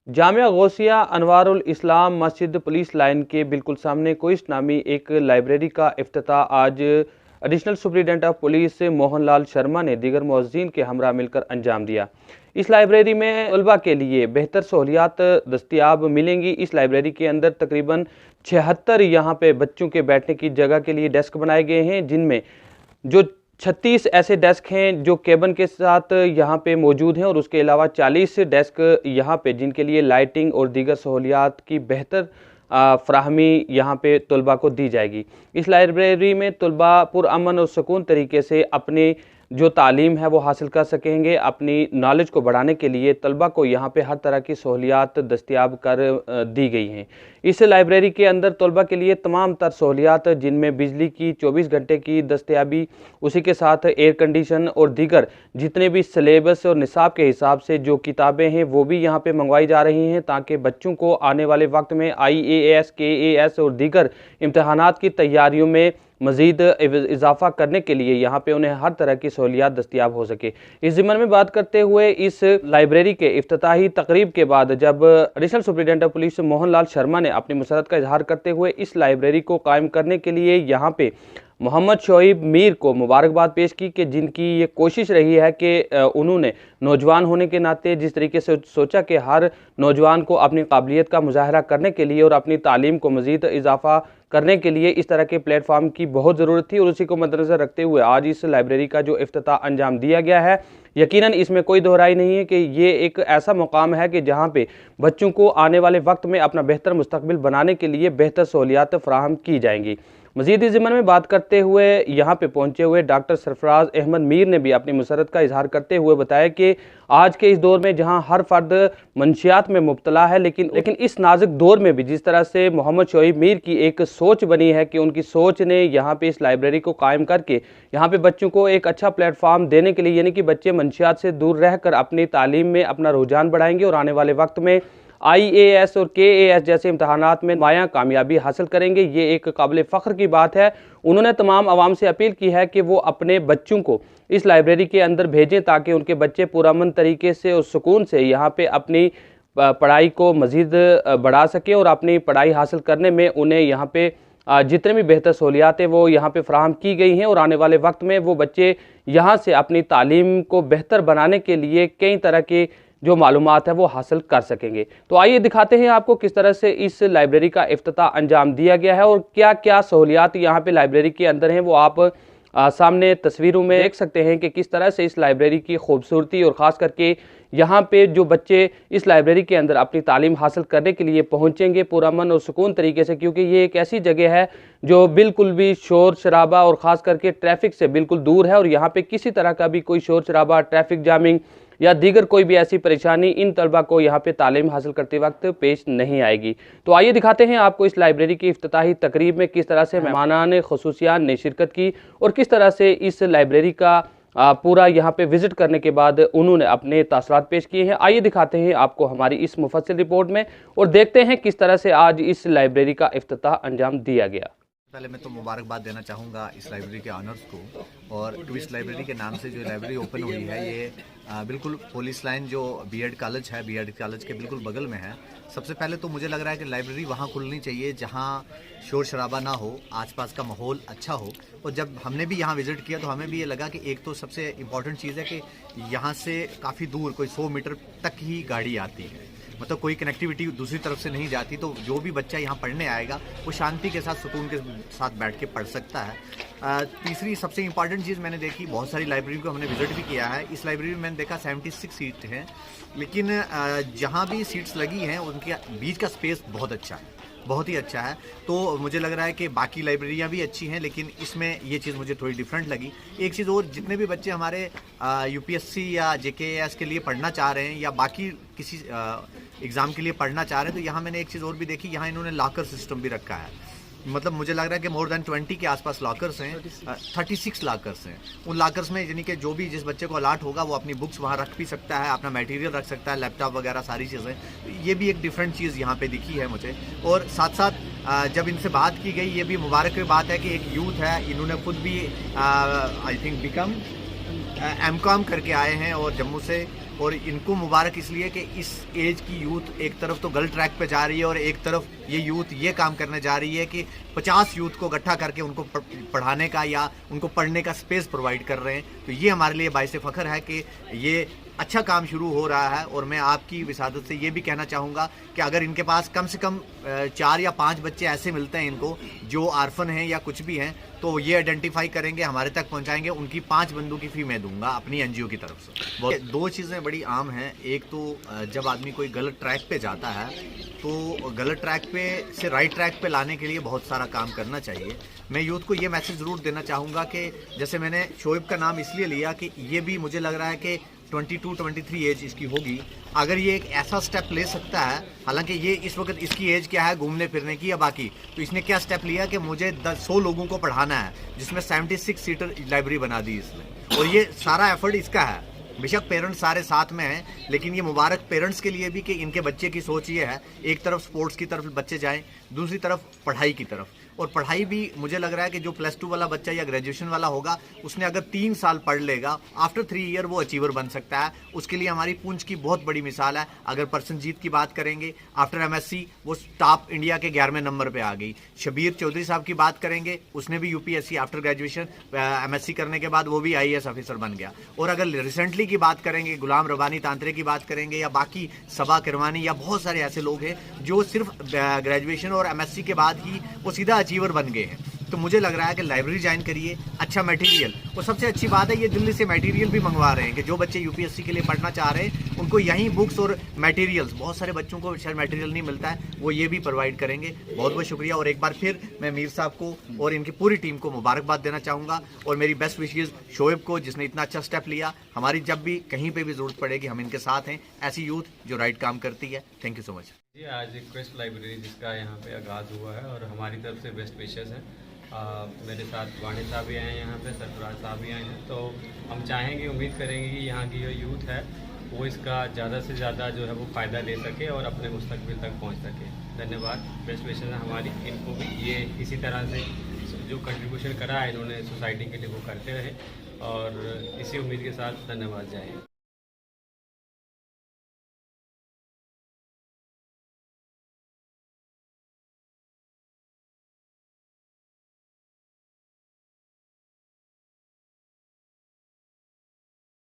जामिया गौसिया अनवारुल इस्लाम मस्जिद police line के बिल्कुल सामने कोइस्ट नामी एक लाइब्रेरी का इफ्तिताह आज additional superintendent of police Mohan Lal Sharma ने दीगर मुअज्जिन के हमरा मिलकर अंजाम दिया। इस लाइब्रेरी में तलबा के लिए बेहतर सहूलियात दस्तियाब मिलेंगी। इस लाइब्रेरी के अंदर तकरीबन 76 यहाँ पे बच्चों के बैठने की जगह के लिए डेस्क बनाए गए हैं, जिनमें जो 36 ऐसे डेस्क हैं जो केबिन के साथ यहाँ पे मौजूद हैं और उसके अलावा 40 डेस्क यहाँ पे जिनके लिए लाइटिंग और दीगर सहूलियात की बेहतर फ्राहमी यहाँ पे तलबा को दी जाएगी। इस लाइब्रेरी में तलबा पुरअमन और सुकून तरीके से अपनी जो तालीम है वो हासिल कर सकेंगे। अपनी नॉलेज को बढ़ाने के लिए तलबा को यहाँ पे हर तरह की सहूलियात दस्तियाब कर दी गई हैं। इस लाइब्रेरी के अंदर तलबा के लिए तमाम तर सहूलियात, जिनमें बिजली की 24 घंटे की दस्तियाबी, उसी के साथ एयर कंडीशन और दीगर जितने भी सिलेबस और निसाब के हिसाब से जो किताबें हैं वो भी यहाँ पे मंगवाई जा रही हैं, ताकि बच्चों को आने वाले वक्त में IAS, KAS और दीगर इम्तहानात की तैयारियों में मज़ीद इजाफा करने के लिए यहाँ पे उन्हें हर तरह की सहूलियात दस्तियाब हो सके। इस ज़िम्मन में बात करते हुए इस लाइब्रेरी के इफ्तिताही तकरीब के बाद जब additional superintendent of police Mohan Lal Sharma ने अपनी मसरत का इजहार करते हुए इस लाइब्रेरी को कायम करने के लिए यहाँ पे मोहम्मद शोएब मीर को मुबारकबाद पेश की कि जिनकी ये कोशिश रही है कि उन्होंने नौजवान होने के नाते जिस तरीके से सोचा कि हर नौजवान को अपनी काबिलियत का मुजाहरा करने के लिए और अपनी तालीम को मज़ीद इजाफा करने के लिए इस तरह के प्लेटफॉर्म की बहुत ज़रूरत थी, और उसी को मद्देनज़र रखते हुए आज इस लाइब्रेरी का जो इफ्तिताह अंजाम दिया गया है, यकीनन इसमें कोई दोहराई नहीं है कि ये एक ऐसा मुकाम है कि जहाँ पे बच्चों को आने वाले वक्त में अपना बेहतर मुस्तकबिल बनाने के लिए बेहतर सहूलियात फराहम की जाएंगी। मज़ीद इस ज़िम्मन में बात करते हुए यहाँ पे पहुँचे हुए डॉक्टर सरफराज अहमद मीर ने भी अपनी मुसरत का इजहार करते हुए बताया कि आज के इस दौर में जहाँ हर फर्द मंशियात में मुब्तला है, लेकिन इस नाजुक दौर में भी जिस तरह से मोहम्मद शोएब मीर की एक सोच बनी है कि उनकी सोच ने यहाँ पे इस लाइब्रेरी को कायम करके यहाँ पे बच्चों को एक अच्छा प्लेटफॉर्म देने के लिए, यानी कि बच्चे मंशियात से दूर रहकर अपनी तालीम में अपना रुझान बढ़ाएंगे और आने वाले वक्त में IAS और KAS जैसे इम्तहानात में माया कामयाबी हासिल करेंगे। ये एक काबिल फ़ख्र की बात है। उन्होंने तमाम आवाम से अपील की है कि वो अपने बच्चों को इस लाइब्रेरी के अंदर भेजें ताकि उनके बच्चे पुरअमन तरीके से और सुकून से यहाँ पे अपनी पढ़ाई को मज़ीद बढ़ा सकें और अपनी पढ़ाई हासिल करने में उन्हें यहाँ पे जितने भी बेहतर सहूलियात हैं वो यहाँ पे फ्राहम की गई हैं, और आने वाले वक्त में वो बच्चे यहाँ से अपनी तालीम को बेहतर बनाने के लिए कई तरह के जो मालूमात है वो हासिल कर सकेंगे। तो आइए दिखाते हैं आपको किस तरह से इस लाइब्रेरी का इफ्तिताह अंजाम दिया गया है और क्या क्या सहूलियात यहाँ पे लाइब्रेरी के अंदर हैं, वो आप सामने तस्वीरों में देख सकते हैं कि किस तरह से इस लाइब्रेरी की खूबसूरती और ख़ास करके यहाँ पे जो बच्चे इस लाइब्रेरी के अंदर अपनी तालीम हासिल करने के लिए पहुँचेंगे पुरअमन और सुकून तरीके से, क्योंकि ये एक ऐसी जगह है जो बिल्कुल भी शोर शराबा और ख़ास करके ट्रैफिक से बिल्कुल दूर है, और यहाँ पे किसी तरह का भी कोई शोर शराबा, ट्रैफिक जामिंग या दीगर कोई भी ऐसी परेशानी इन तलबा को यहाँ पे तालीम हासिल करते वक्त पेश नहीं आएगी। तो आइए दिखाते हैं आपको इस लाइब्रेरी की इफ्तिताही तकरीब में किस तरह से मेहमानान खुसूसियान ने शिरकत की और किस तरह से इस लाइब्रेरी का पूरा यहाँ पे विजिट करने के बाद उन्होंने अपने तासरात पेश किए हैं। आइए दिखाते हैं आपको हमारी इस मुफस्सिल रिपोर्ट में और देखते हैं किस तरह से आज इस लाइब्रेरी का इफ्तिताह अंजाम दिया गया। पहले मैं तो मुबारकबाद देना चाहूँगा इस लाइब्रेरी के ऑनर्स को, और ट्विस्ट लाइब्रेरी के नाम से जो लाइब्रेरी ओपन हुई है ये बिल्कुल पुलिस लाइन जो BEd कॉलेज है, BEd कॉलेज के बिल्कुल बगल में है। सबसे पहले तो मुझे लग रहा है कि लाइब्रेरी वहाँ खुलनी चाहिए जहाँ शोर शराबा ना हो, आसपास का माहौल अच्छा हो। और जब हमने भी यहाँ विज़िट किया तो हमें भी ये लगा कि एक तो सबसे इम्पॉर्टेंट चीज़ है कि यहाँ से काफ़ी दूर कोई 100 मीटर तक ही गाड़ी आती है, मतलब कोई कनेक्टिविटी दूसरी तरफ से नहीं जाती, तो जो भी बच्चा यहाँ पढ़ने आएगा वो शांति के साथ सुकून के साथ बैठ के पढ़ सकता है। तीसरी सबसे इंपॉर्टेंट चीज़ मैंने देखी, बहुत सारी लाइब्रेरी को हमने विजिट भी किया है, इस लाइब्रेरी में मैंने देखा 76 सीट हैं, लेकिन जहाँ भी सीट्स लगी हैं उनके बीच का स्पेस बहुत अच्छा है, बहुत ही अच्छा है। तो मुझे लग रहा है कि बाकी लाइब्रेरियाँ भी अच्छी हैं, लेकिन इसमें ये चीज़ मुझे थोड़ी डिफरेंट लगी। एक चीज़ और, जितने भी बच्चे हमारे UPSC या JKS के लिए पढ़ना चाह रहे हैं या बाकी किसी एग्ज़ाम के लिए पढ़ना चाह रहे हैं, तो यहाँ मैंने एक चीज़ और भी देखी, यहाँ इन्होंने लॉकर सिस्टम भी रखा है। मतलब मुझे लग रहा है कि मोर देन 20 के आसपास लॉकर्स हैं, 36 लॉकर्स हैं। उन लॉकर्स में यानी कि जो भी जिस बच्चे को अलाट होगा वो अपनी बुक्स वहाँ रख भी सकता है, अपना मटेरियल रख सकता है, लैपटॉप वगैरह सारी चीज़ें। ये भी एक डिफरेंट चीज़ यहाँ पे दिखी है मुझे। और साथ साथ जब इनसे बात की गई, ये भी मुबारक की बात है कि एक यूथ है, इन्होंने खुद भी आई थिंक बिकम MCOM करके आए हैं और जम्मू से, और इनको मुबारक इसलिए कि इस एज की यूथ एक तरफ तो गलत ट्रैक पे जा रही है और एक तरफ ये यूथ ये काम करने जा रही है कि 50 यूथ को इकट्ठा करके उनको पढ़ाने का या उनको पढ़ने का स्पेस प्रोवाइड कर रहे हैं। तो ये हमारे लिए बाइसे फ़ख्र है कि ये अच्छा काम शुरू हो रहा है। और मैं आपकी विसादत से ये भी कहना चाहूँगा कि अगर इनके पास कम से कम 4 या 5 बच्चे ऐसे मिलते हैं इनको जो आर्फन हैं या कुछ भी हैं, तो ये आइडेंटिफाई करेंगे, हमारे तक पहुंचाएंगे, उनकी 5 बंदों की फ़ी मैं दूंगा अपनी एनजीओ की तरफ से। 2 चीज़ें बड़ी आम हैं। एक तो जब आदमी कोई गलत ट्रैक पे जाता है तो गलत ट्रैक पे से राइट ट्रैक पे लाने के लिए बहुत सारा काम करना चाहिए। मैं यूथ को ये मैसेज ज़रूर देना चाहूँगा कि जैसे मैंने शोएब का नाम इसलिए लिया कि ये भी मुझे लग रहा है कि 22-23 एज इसकी होगी। अगर ये एक ऐसा स्टेप ले सकता है, हालांकि ये इस वक्त इसकी एज क्या है घूमने फिरने की या बाकी, तो इसने क्या स्टेप लिया कि मुझे 100 लोगों को पढ़ाना है, जिसमें 76 सीटर लाइब्रेरी बना दी इसने। और ये सारा एफर्ट इसका है। बेशक पेरेंट्स सारे साथ में हैं, लेकिन ये मुबारक पेरेंट्स के लिए भी कि इनके बच्चे की सोच ये है, एक तरफ स्पोर्ट्स की तरफ बच्चे जाएं, दूसरी तरफ पढ़ाई की तरफ। और पढ़ाई भी मुझे लग रहा है कि जो +2 वाला बच्चा या ग्रेजुएशन वाला होगा, उसने अगर 3 साल पढ़ लेगा, आफ्टर 3 ईयर वो अचीवर बन सकता है। उसके लिए हमारी पूंछ की बहुत बड़ी मिसाल है। अगर परसनजीत की बात करेंगे, आफ्टर एमएससी वो टॉप इंडिया के 11वें नंबर पे आ गई। शबीर चौधरी साहब की बात करेंगे, उसने भी यूपीएससी आफ्टर ग्रेजुएशन एमएससी करने के बाद वो भी आईएएस ऑफिसर बन गया। और अगर रिसेंटली की बात करेंगे, गुलाम रब्बानी तांत्रे की बात करेंगे या बाकी सबा किरवानी या बहुत सारे ऐसे लोग हैं जो सिर्फ ग्रेजुएशन और एमएससी के बाद ही वो सीधा अचीवर बन गए हैं। तो मुझे लग रहा है कि लाइब्रेरी ज्वाइन करिए, अच्छा मटेरियल, और सबसे अच्छी बात है ये दिल्ली से मटेरियल भी मंगवा रहे हैं कि जो बच्चे यूपीएससी के लिए पढ़ना चाह रहे हैं उनको यहीं बुक्स और मटेरियल्स, बहुत सारे बच्चों को शायद मटेरियल नहीं मिलता है, वो ये भी प्रोवाइड करेंगे। बहुत बहुत शुक्रिया। और एक बार फिर मैं मीर साहब को और इनकी पूरी टीम को मुबारकबाद देना चाहूँगा और मेरी बेस्ट विशेज़ शोएब को, जिसने इतना अच्छा स्टेप लिया। हमारी जब भी कहीं पर भी ज़रूरत पड़ेगी हम इनके साथ हैं, ऐसी यूथ जो राइट काम करती है। थैंक यू सो मच जी। आज क्वेस्ट लाइब्रेरी जिसका यहाँ पे आगाज़ हुआ है और हमारी तरफ से बेस्ट विशेस हैं। मेरे साथ वाणी साहब भी आए हैं, यहाँ पे सरफराज साहब भी आए हैं। तो हम चाहेंगे, उम्मीद करेंगे कि यहाँ की जो यूथ है वो इसका ज़्यादा से ज़्यादा जो है वो फ़ायदा ले सके और अपने मुस्तकबिल तक पहुँच सके। धन्यवाद। बेस्ट विशेस हैं हमारी, इनको भी ये इसी तरह से जो कंट्रीब्यूशन करा है इन्होंने सोसाइटी के लिए वो करते रहे और इसी उम्मीद के साथ धन्यवाद जाए।